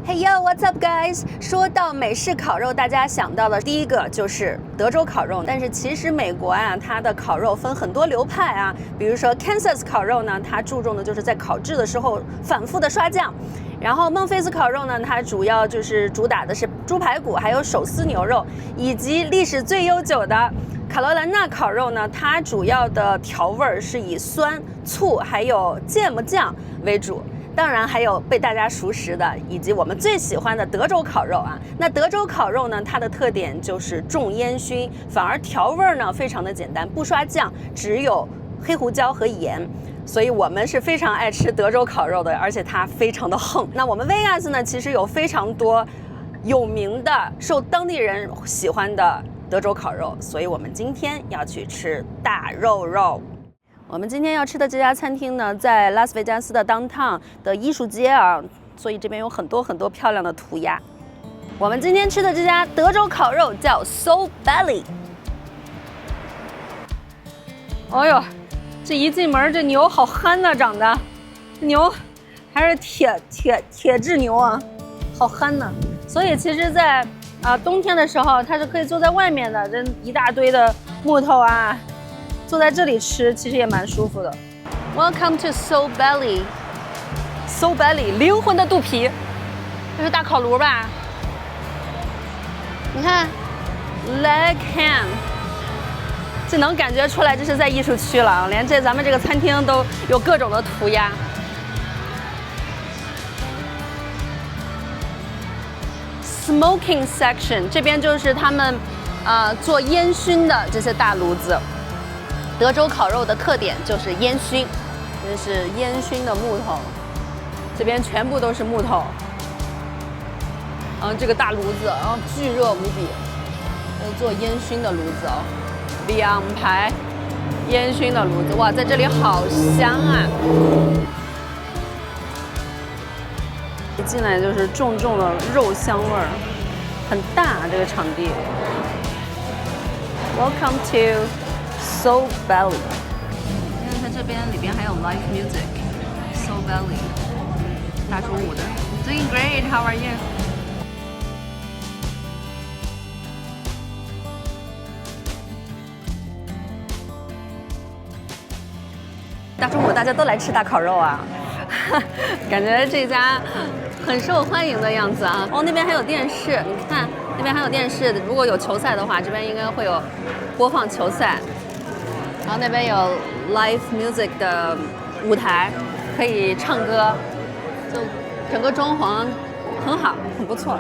Hey yo, what's up, guys？ 说到美式烤肉，大家想到的第一个就是德州烤肉。但是其實美國啊，它的烤肉分很多流派啊。比如說 Kansas 烤肉呢，它注重的就是在烤制的時候反覆的刷醬。然後孟菲斯烤肉呢，它主要就是主打的是豬排骨，還有手撕牛肉，以及歷史最悠久的卡羅蘭納烤肉呢，它主要的調味是以酸、醋還有芥末醬為主。當然還有被大家熟識的，以及我們最喜歡的德州烤肉啊。那德州烤肉呢，它的特點就是重煙燻，反而調味呢非常的簡單，不刷醬，只有黑胡椒和鹽。所以我們是非常愛吃德州烤肉的，而且它非常的橫。那我們 Vegas 呢，其實有非常多有名的、受當地人喜歡的德州烤肉，所以我們今天要去吃大肉肉。我們今天要吃的這家餐廳呢，在拉斯維加斯的 downtown 的藝術街啊，所以這邊有很多很多漂亮的塗鴉。我們今天吃的這家德州烤肉叫 Soul Belly。哎呦，這一進門這牛好憨吶，長得牛還是鐵質牛啊，好憨吶。所以其實在冬天的時候，它是可以坐在外面的，這一大堆的木頭啊。坐在這裡吃其實也蠻舒服的。Welcome to Soul Belly。Soul Belly， 靈魂的肚皮，這是大烤爐吧？你看 ，leg ham， 這能感覺出來這是在藝術區了，連咱們這個餐廳都有各種的塗鴉。Smoking section， 這邊就是他們做煙燻的這些大爐子。德州烤肉的特點就是煙燻，這是煙燻的木頭，這邊全部都是木頭。這個大爐子巨熱無比，做煙燻的爐子2排煙燻的爐子，哇，在這裡好香啊！一進來就是重重的肉香味兒，很大這個場地。Welcome to Soul Belly。你看它這邊裡邊還有 live music。Soul Belly， 大中午的。Doing great. How are you？ 大中午大家都來吃大烤肉啊，感覺這家很受歡迎的樣子啊。哦，那邊還有電視，你看那邊還有電視。如果有球賽的話，這邊應該會有播放球賽。然後那邊有 live music 的舞台，可以唱歌，就整個裝潢很好，很不錯。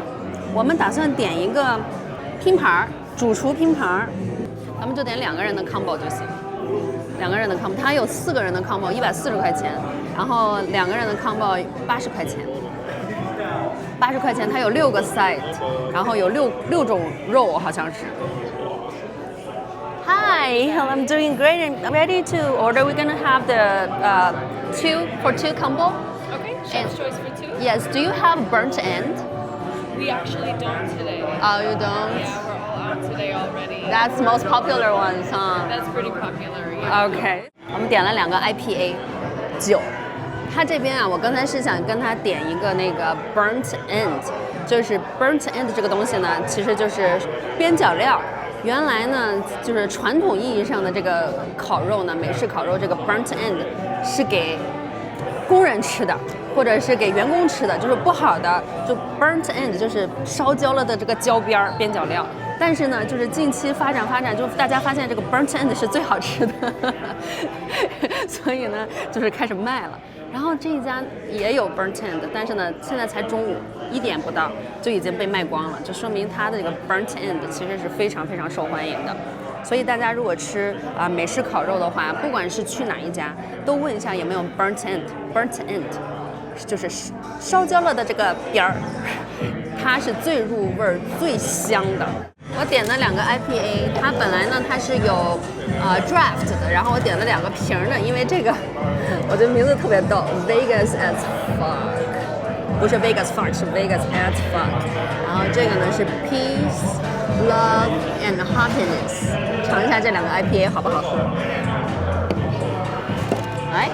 我們打算點一個拼盤，主廚拼盤，咱們就點2個人的 combo 就行。2個人的 combo， 它有4個人的 combo140塊錢，然後2個人的 combo 80塊錢。80塊錢，它有6個 side， 然後有六種肉，好像是。Hi, I'm doing great. I'm ready to order. We're gonna have the 2 for 2 combo. Okay, chef's choice for 2. Yes. Do you have burnt end? We actually don't today. Oh, you don't? Yeah, we're all out today already. That's most popular ones, huh? That's pretty popular. Yeah. Okay. 我們點了2個 IPA 酒。他這邊啊，我剛才是想跟他點一個那個 burnt end， 就是 burnt end 這個東西呢，其實就是邊角料。原來呢，就是傳統意義上的這個烤肉呢，美式烤肉這個 burnt end 是給工人吃的，或者是給員工吃的，就是不好的，就 burnt end 就是燒焦了的這個焦邊角料。但是呢，就是近期發展，就大家發現這個 burnt end 是最好吃的，所以呢，就是開始賣了。然後這一家也有 burnt end， 但是呢，現在才中午1點不到就已經被賣光了，就說明它的這個 burnt end 其實是非常非常受歡迎的。所以大家如果吃美式烤肉的話，不管是去哪一家，都問一下有沒有 burnt end。burnt end 就是燒焦了的這個邊兒，它是最入味、最香的。我點了2個 IPA， 它本來呢它是有draft 的，然後我點了2個瓶的，因為這個我覺得名字特別逗 ，Vegas as fuck， 不是 Vegas fuck， 是 Vegas as fuck。然後這個呢是 Peace, Love and Happiness， 嘗一下這2個 IPA 好不好喝？來，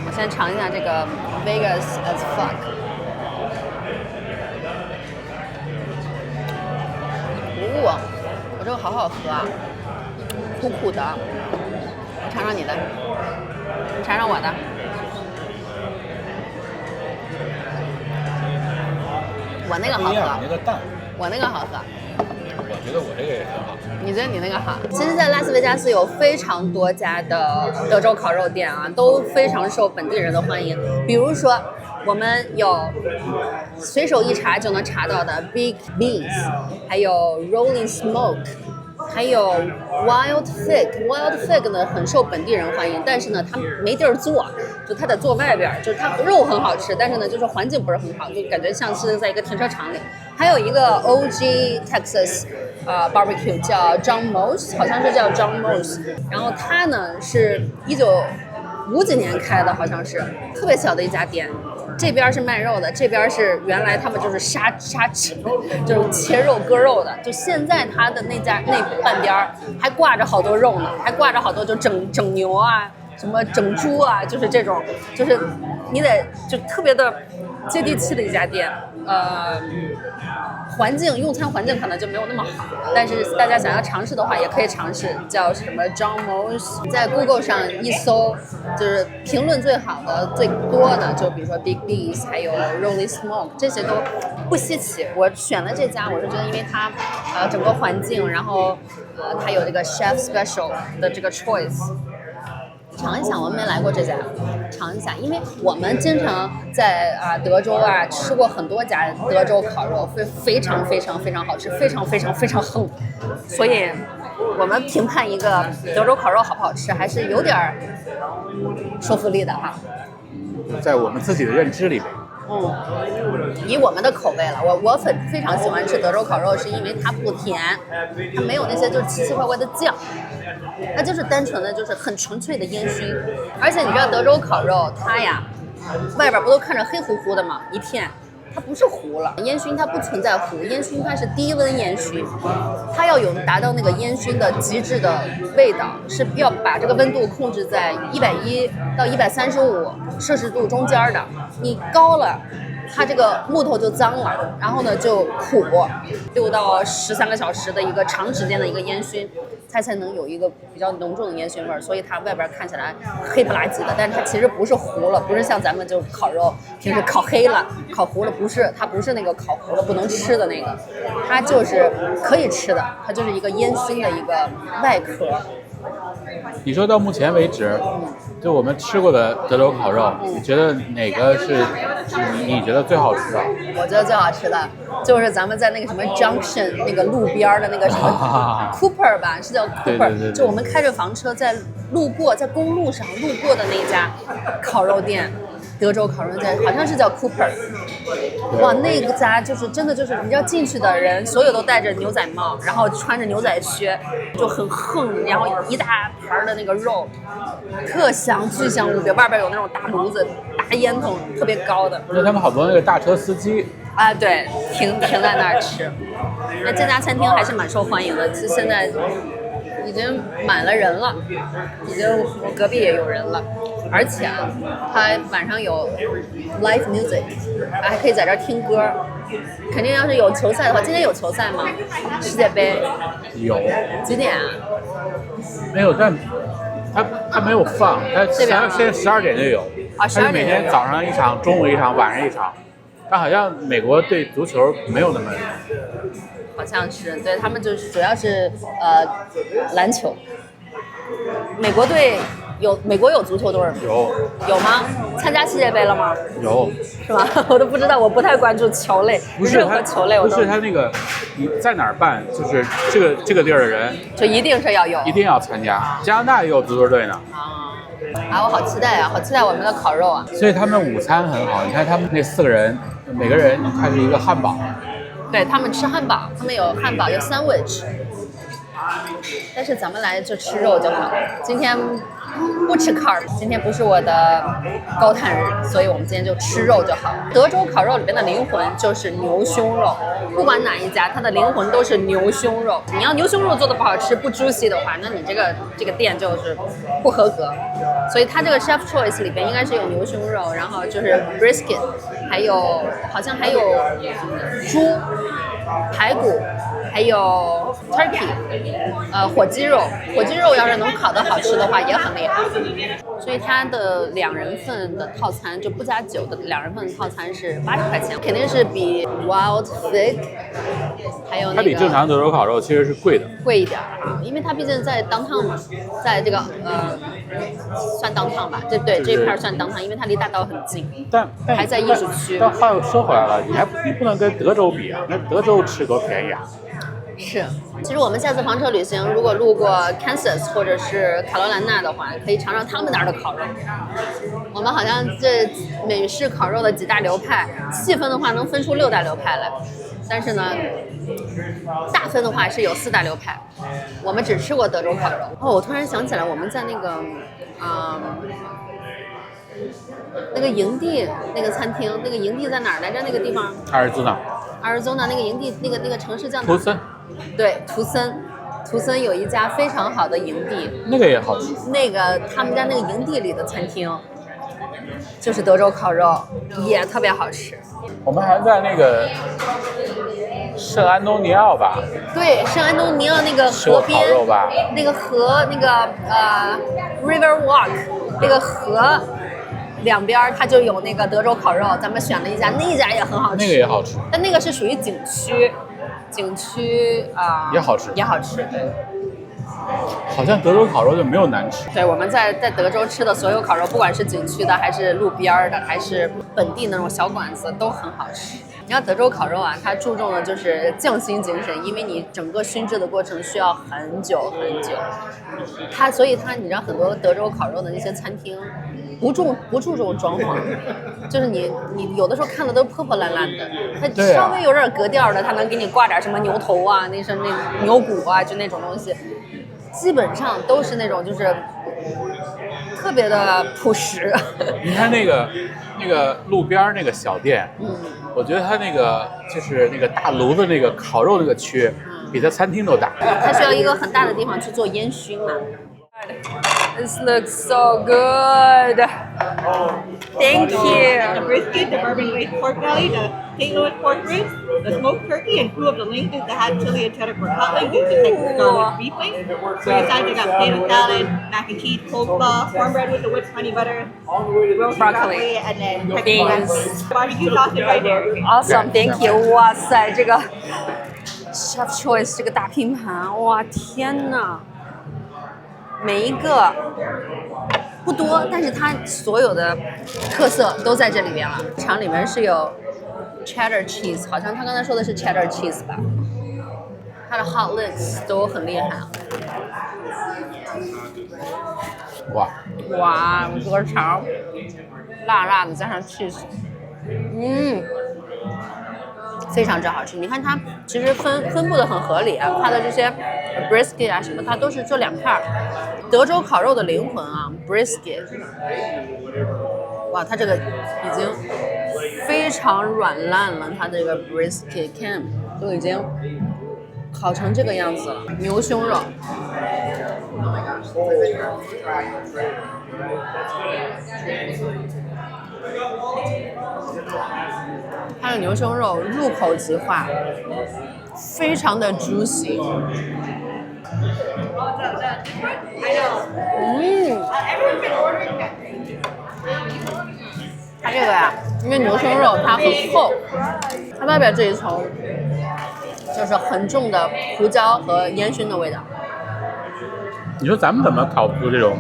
我先嘗一下這個 Vegas as fuck。肉好好喝啊，苦苦的。我尝尝你的，你尝尝我的。我那个好喝，你那个淡，我那个好喝。我觉得我这个也挺好。你觉得你那个好？其实，在拉斯维加斯有非常多家的德州烤肉店啊，都非常受本地人的欢迎。比如说，我们有随手一查就能查到的 Big Beans， 还有 Rolling Smoke， 还有 Wild Fig。Wild Fig 呢很受本地人欢迎，但是呢它没地儿做，就它得坐外边，就是它肉很好吃，但是呢就是环境不是很好，就感觉像是在一个停车场里。还有一个 OG Texas barbecue 叫 John Mo's， 好像是叫 John Mo's， 然后它呢是1950几年开的，好像是特別小的一家店。这边是卖肉的，这边是原来他们就是杀就是切肉割肉的。就现在他的那半边還掛着好多肉呢，還掛着好多就整牛啊，什麼整豬啊，就是這種，就是你得就特別的接地氣的一家店。用餐環境可能就沒有那麼好，但是大家想要嘗試的話也可以嘗試，叫什麼 John Mo's， 在 Google 上一搜，就是評論最好的最多的就比如說 Big Beans 還有 Rolling Smoke， 這些都不稀奇。我選了這家，我是覺得因為它整個環境，然後它有這個 Chef Special 的這個 choice。嘗一下，我們沒來過這家，嘗一下，因為我們經常在德州啊吃過很多家德州烤肉，非常非常非常好吃，非常非常非常橫，所以我們評判一個德州烤肉好不好吃，還是有點說服力的哈。在我們自己的認知裡面。以我們的口味了，我非常喜歡吃德州烤肉，是因為它不甜，它沒有那些就是奇奇怪怪的醬，它就是單純的就是很純粹的煙燻。而且你知道德州烤肉它呀，外邊不都看着黑乎乎的嗎？一片，它不是糊了。煙燻它不存在糊，煙燻它是低溫煙燻，它要有達到那個煙燻的極致的味道，是要把這個溫度控制在110到135攝氏度中間的。你高了，它這個木頭就髒了，然後呢就苦，6到13個小時的一個長時間的一個煙燻，它才能有一個比較濃重的煙燻味兒，所以它外邊看起來黑不拉幾的，但是它其實不是糊了，不是像咱們就烤肉平時烤黑了、烤糊了，不是，它不是那個烤糊了不能吃的那個，它就是可以吃的，它就是一個煙燻的一個外殼。你說到目前為止，就我們吃過的德州烤肉，你覺得哪個是你覺得最好吃的？我覺得最好吃的就是咱們在那個什麼 Junction 那個路邊的那個什麼 Cooper 吧，是叫 Cooper， 對，就我們開着房車在公路上路過的那一家烤肉店，德州烤肉店好像是叫 Cooper。哇，那個家就是真的就是你要進去的人，所有都戴着牛仔帽，然後穿着牛仔靴，就很橫，然後一大盤的那個肉，特香，巨香無比。外邊有那種大爐子、大煙筒，特別高的。而且他們好多那個大車司機啊，對，停在那兒吃。那這家餐廳還是蠻受歡迎的，其實現在已經滿了人了，已經我隔壁也有人了。而且啊，它晚上有 live music， 還可以在這兒聽歌。肯定要是有球賽的話，今天有球賽嗎？世界盃有。幾點啊？沒有，但它沒有放，它現在12點就有。啊，12點。它是每天早上一場，中午一場，晚上一場。但好像美國對足球沒有那麼。好像是，對，他們就是主要是籃球。美國有足球隊嗎？有嗎？參加世界盃了嗎？有，是嗎？我都不知道，我不太關注球類，任何球類我都。不是他那個你在哪兒辦，就是這個地兒的人就一定是要有，一定要參加。加拿大也有足球隊呢。啊，我好期待啊，好期待我們的烤肉啊！所以他們午餐很好，你看他們那4個人，每個人他是一個漢堡。對，他們吃漢堡，他們有漢堡有 sandwich。但是咱們來就吃肉就好，今天不吃 carb， 今天不是我的高碳日，所以我們今天就吃肉就好。德州烤肉裡邊的靈魂就是牛胸肉，不管哪一家，它的靈魂都是牛胸肉。你要牛胸肉做的不好吃不 juicy 的話，那你這個店就是不合格。所以它這個 chef choice 裡邊應該是有牛胸肉，然後就是 brisket 還有好像還有豬排骨，还有 turkey， 火鸡肉要是能烤得好吃的话也很厲害。所以它的2人份的套餐就不加酒的2人份的套餐是80块钱，肯定是比 Wild Fig 还有那个它比正常德州烤肉其實是貴一點啊，因為它畢竟在 downtown 嘛，在這個算 downtown 吧，對，這一片算 downtown，因為它離大道很近，但還在藝術區。但話又說回來了，你不能跟德州比啊，那德州吃多便宜啊。是，其實我們下次房車旅行，如果路過 Kansas 或者是卡羅蘭納的話，可以嘗嘗他們那兒的烤肉。我們好像這美式烤肉的幾大流派，細分的話能分出6大流派來，但是呢，大分的話是有4大流派。我們只吃過德州烤肉。哦，我突然想起來，我們在那個那個營地那個餐廳，那個營地在哪兒來着？那個地方？阿爾茲納那個營地，那個城市叫哪？圖森。對，圖森有一家非常好的營地，那個也好吃。那個他們家那個營地裡的餐廳，就是德州烤肉，也特別好吃。我們還在那個聖安東尼奧吧？對，聖安東尼奧那個河邊，那個河，那個River Walk 那個河兩邊它就有那個德州烤肉，咱們選了一家，那一家也很好吃。那個也好吃，但那個是屬於景區也好吃，對。好像德州烤肉就沒有難吃。對，我們在德州吃的所有烤肉，不管是景區的，還是路邊的，還是本地那種小館子，都很好吃。你要德州烤肉啊，它注重的就是匠心精神，因為你整個燻製的過程需要很久很久。所以你知道很多德州烤肉的那些餐廳不注重裝潢，就是你有的時候看的都破破爛爛的，它稍微有點格調的，它能給你掛點什麼牛頭啊，那牛骨啊，就那種東西。基本上都是那種就是特別的樸實。你看那個路邊那個小店，我覺得它那個就是那個大爐的那個烤肉那個區，比它餐廳都大。它需要一個很大的地方去做煙燻嘛。This looks so good. Thank you. The brisket, the bourbon glazed pork belly, the St. Louis pork ribs, the smoked turkey, and 2 of the wings is the hot chili and cheddar pork hot wings, is the Texas garlic beef wings. For your sides, you got potato salad, mac and cheese, coleslaw, cornbread with the whipped honey butter, roasted broccoli, and then Texas barbecue sausage right there. Awesome, thank you. 哇塞，這個 Chef Choice 這個大拼盤，哇天哪！每一個不多，但是它所有的特色都在這裡面了。腸裡面是有 cheddar cheese， 好像他剛才說的是 cheddar cheese 吧。它的 hot legs 都很厲害。哇，這個腸辣辣的，加上 cheese， 非常之好吃。你看它其實分布的很合理啊，它的這些 brisket 啊什麼，它都是這2片。德州烤肉的靈魂啊 ，brisket， 哇，它這個已經非常軟爛了，它這個 brisket can 都已經烤成這個樣子了。牛胸肉，它的牛胸肉入口即化，非常的 juicy。它這個呀，因為牛胸肉它很厚，它外邊這一層就是很重的胡椒和煙燻的味道。你說咱們怎麼烤不出這種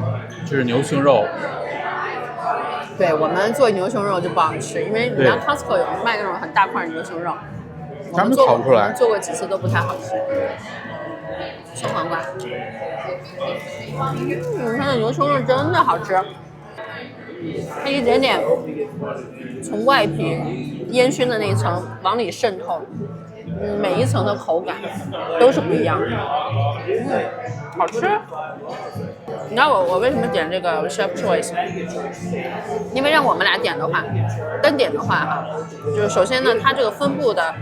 就是牛胸肉？對，我們做牛胸肉就不好吃，因為你看 Costco 有賣那種很大塊牛胸肉，咱們烤不出來，我們做過幾次都不太好吃。酸黃瓜，它的牛胸肉真的好吃，它一點點從外皮煙燻的那一層往裡滲透，每一層的口感都是不一樣的，好吃。你知道我為什麼點這個 Chef Choice？ 因為讓我們倆點的話，單點的話哈，就是首先呢，它這個分布的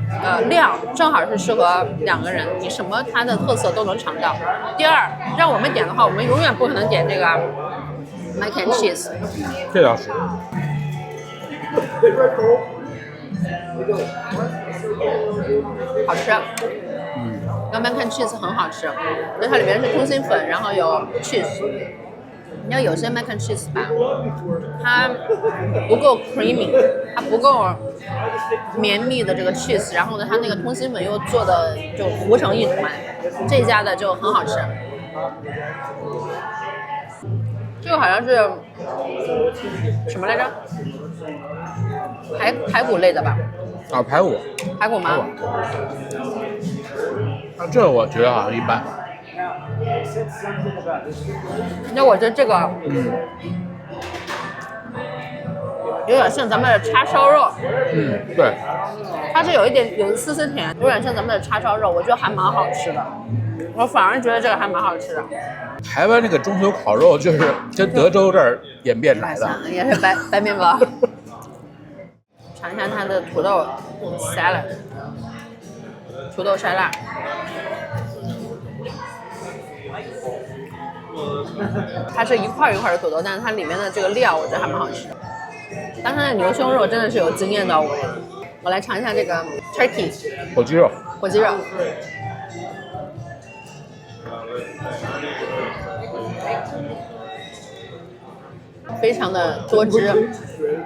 量正好是適合2個人，你什麼它的特色都能嘗到。第二，讓我們點的話，我們永遠不可能點這個 mac and cheese。這倒是。好吃。那mac and cheese 很好吃，因为它里面是通心粉，然后有 cheese。你要有些 mac and cheese 吧，它不够 creamy， 它不够绵密的这个 cheese， 然后呢，它那个通心粉又做的就糊成一团，这家的就很好吃。这个好像是什么来着？排骨类的吧？啊，排骨。排骨吗？啊，这我觉得好像一般。那我觉得这个，有点像咱们的叉烧肉。对。它是有一丝丝甜，有点像咱们的叉烧肉，我觉得还蛮好吃的。我反而觉得这个还蛮好吃的。台湾那个中秋烤肉就是跟德州这儿演变来的，也是白面包。尝一下它的土豆 salad， 土豆沙拉。它是一块一块的土豆，但是它里面的这个料我觉得还蛮好吃的。但它的牛胸肉真的是有惊艳到我。我来尝一下这个 turkey 火鸡肉。火鸡肉。非常的多汁，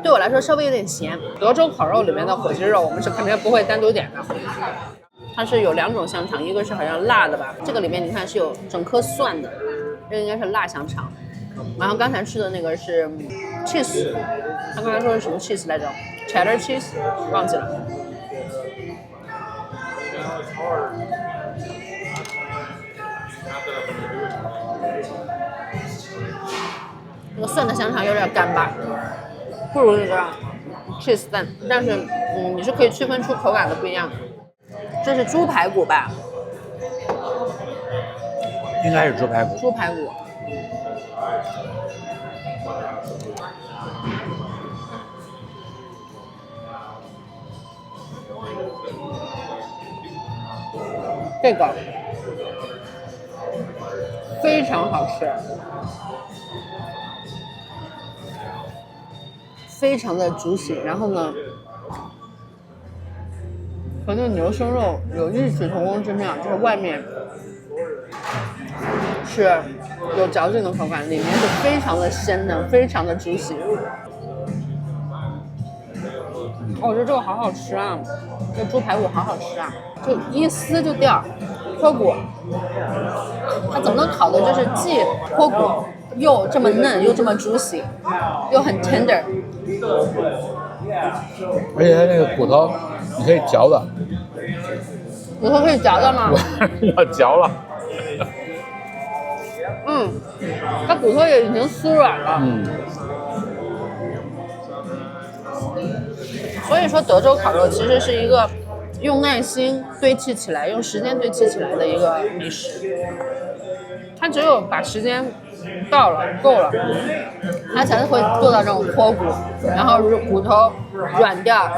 对我来说稍微有点咸。德州烤肉里面的火鸡肉我们是肯定不会单独点的，它是有2种香肠，一个是好像辣的吧，这个里面你看是有整颗蒜的，这应该是辣香肠。然后刚才吃的那个是 cheese， 他刚才说是什么 cheese 来着 ？cheddar cheese， 忘记了。那个蒜的香肠有点干巴，不如那个 cheese 蛋，但是你是可以区分出口感的不一样。这是猪排骨吧？应该是猪排骨。猪排骨。这个非常好吃。非常的juicy，然后呢，和那个牛胸肉有异曲同工之妙，就是外面是有嚼劲的口感，里面是非常的鲜嫩，非常的juicy。我觉得这个好好吃啊，这猪排骨好好吃啊，就一撕就掉，脱骨，它怎么能烤的就是既脱骨又这么嫩又这么juicy，又很 tender。而且它那个骨头你可以嚼的。骨头可以嚼的吗？我嚼了。它骨头也已经酥软了。所以说德州烤肉其實是一個用耐心堆砌起來、用時間堆砌起來的一個美食。它只有把時間到了、夠了，它才會做到這種脫骨，然後骨頭軟掉，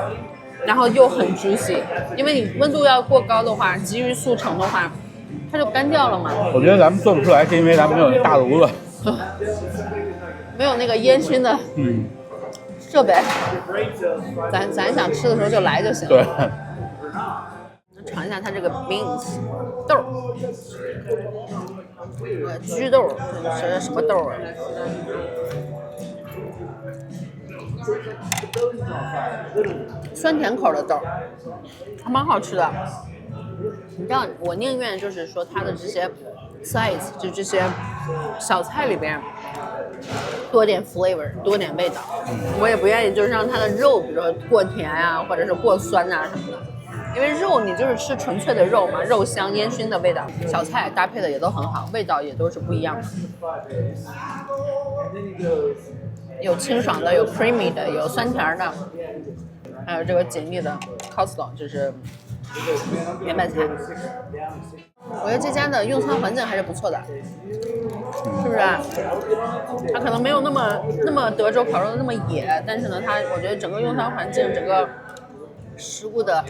然後又很 juicy。因為你溫度要過高的話，急於速成的話，它就乾掉了嘛。我覺得咱們做不出來是因為咱們沒有那大爐子，沒有那個煙燻的設備，咱想吃的時候就來就行了。對。嘗一下它這個 beans 豆，焗豆，這是什麼豆啊？酸甜口的豆，還蠻好吃的。你知道，我寧願就是說它的這些 sides， 就這些小菜裡邊多點 flavor， 多點味道。我也不願意就是讓它的肉，比如說過甜啊，或者是過酸啊什麼的。因為肉你就是吃純粹的肉嘛，肉香煙燻的味道，小菜搭配的也都很好，味道也都是不一樣的。有清爽的，有 creamy 的，有酸甜的，還有這個緊密的 coleslaw， 就是圓白菜。我覺得這家的用餐環境還是不錯的，是不是？它可能沒有那麼德州烤肉的那麼野，但是呢，它我覺得整個用餐環境，整個食物的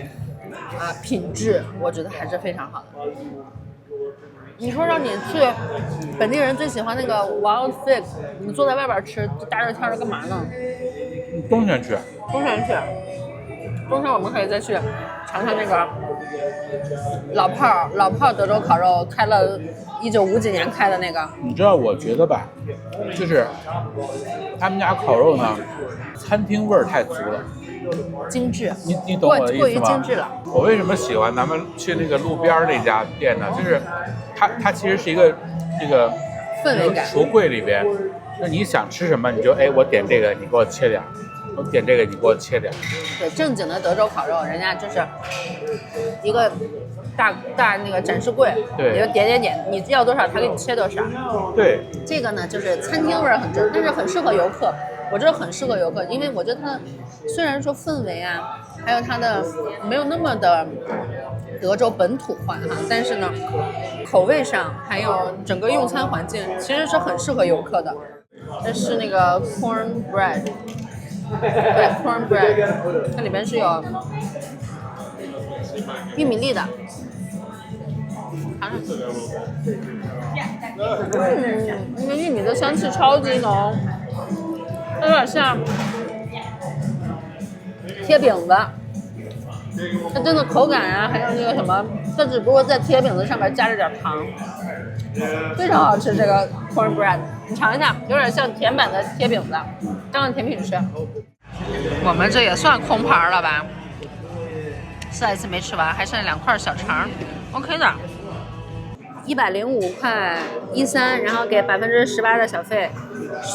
品質，我覺得還是非常好的。你說讓你去本地人最喜歡那個 Wild Fig， 你坐在外邊吃大熱天的幹嘛呢？冬天去。冬天去。冬天我们可以再去尝尝那个老炮德州烤肉，开了1950几年开的那个。你知道，我觉得吧，就是他们家烤肉呢，餐厅味儿太足了，精致。你懂我的意思吗？过于精致了。我为什么喜欢咱们去那个路边那家店呢？就是它其實是一個這個氛圍感。櫥櫃裡邊，那你想吃什麼，你就我點這個，你給我切點。我點這個，你給我切點。對，正經的德州烤肉，人家就是一個大那個展示櫃，對，你就點，你要多少，他給你切多少。對，這個呢，就是餐廳味兒很重，但是很適合遊客。我覺得很適合遊客，因為我覺得它雖然說氛圍啊，還有它的沒有那麼的德州本土化哈，但是呢，口味上還有整個用餐環境，其實是很適合遊客的。這是那個 cornbread。對 cornbread， 它裡邊是有玉米粒的，嘗嘗。那個玉米的香氣超級濃，它有點像貼餅子，它真的口感啊，還有那個什麼，它只不過在貼餅子上面加了點糖，非常好吃。這個 cornbread， 你嘗一下，有點像甜版的貼餅子，當甜品吃。我們這也算空盤了吧？4次沒吃完，還剩2塊小腸 ，OK 的。105塊13，然後給18%的小費，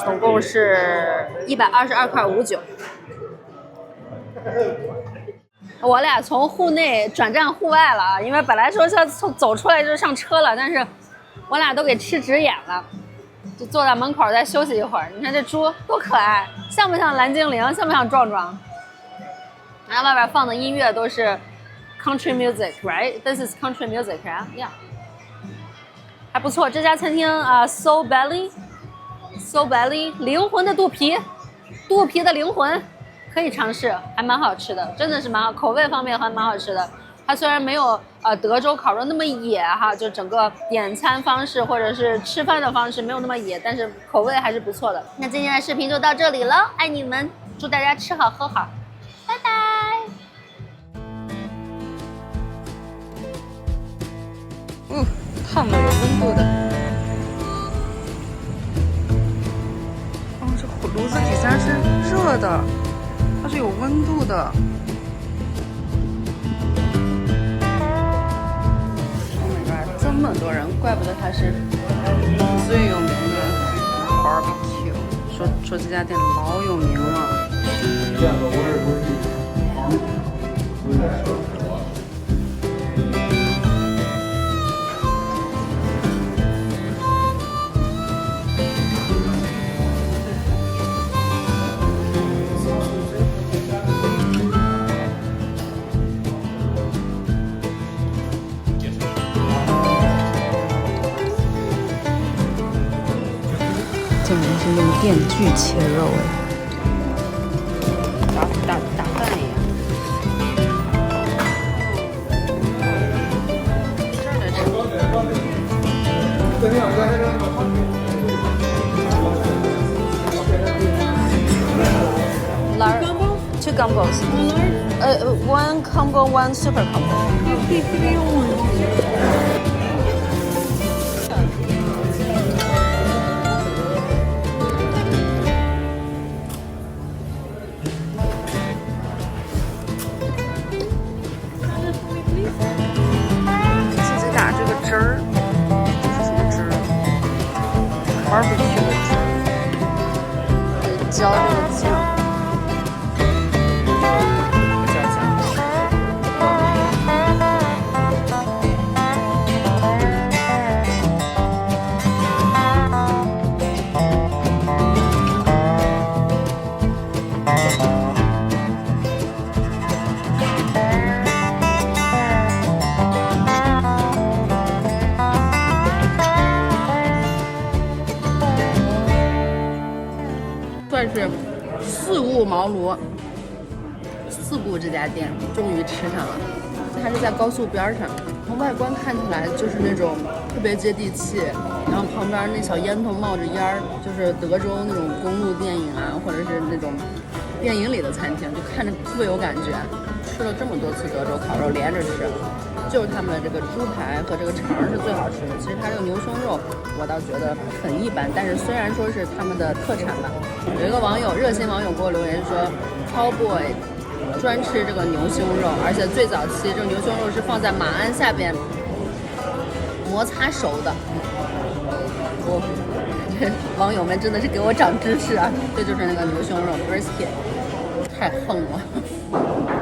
總共是122塊59。我倆從戶內轉戰戶外了，因為本來說要走出來就上車了，但是我倆都給吃直眼了。就坐在門口再休息一會兒。你看這豬多可愛，像不像藍精靈？像不像壯壯？然後外邊放的音樂都是 country music, right? This is country music, right? Yeah. 還不錯，這家餐廳啊 ，Soul Belly， 靈魂的肚皮的靈魂，可以嘗試，還蠻好吃的，真的是蠻好，口味方面還蠻好吃的。它雖然沒有德州烤肉那麼野哈，就整個點餐方式或者是吃飯的方式沒有那麼野，但是口味還是不錯的。那今天的視頻就到這裡了，愛你們，祝大家吃好喝好，拜拜。燙的有溫度的。哦，這爐子底下是熱的，它是有溫度的。這麼多人，怪不得它是最有名的 barbecue。說這家店老有名了。竟然是用電鋸切肉哎，打飯一樣。Two combos. 1 combo, 1 super combo. barbecue 的汁儿，浇这个酱，算是四顾茅庐，四顾这家店終於吃上了。它是在高速邊上，從外觀看起來就是那種特別接地氣，然後旁邊那小煙囱冒着煙，就是德州那種公路電影啊，或者是那種電影裡的餐廳，就看着特別有感覺。吃了這麼多次德州烤肉，连着吃，就是他们的这个豬排和这個腸是最好吃的。其實它這個牛胸肉我倒覺得很一般，但是雖然說是他們的特產吧。有一個網友熱心網友給我留言說 ，Cowboy 專吃這個牛胸肉，而且最早期這個牛胸肉是放在馬鞍下邊摩擦熟的。網友們真的是給我長知識啊！這就是那個牛胸肉 brisket，太橫了。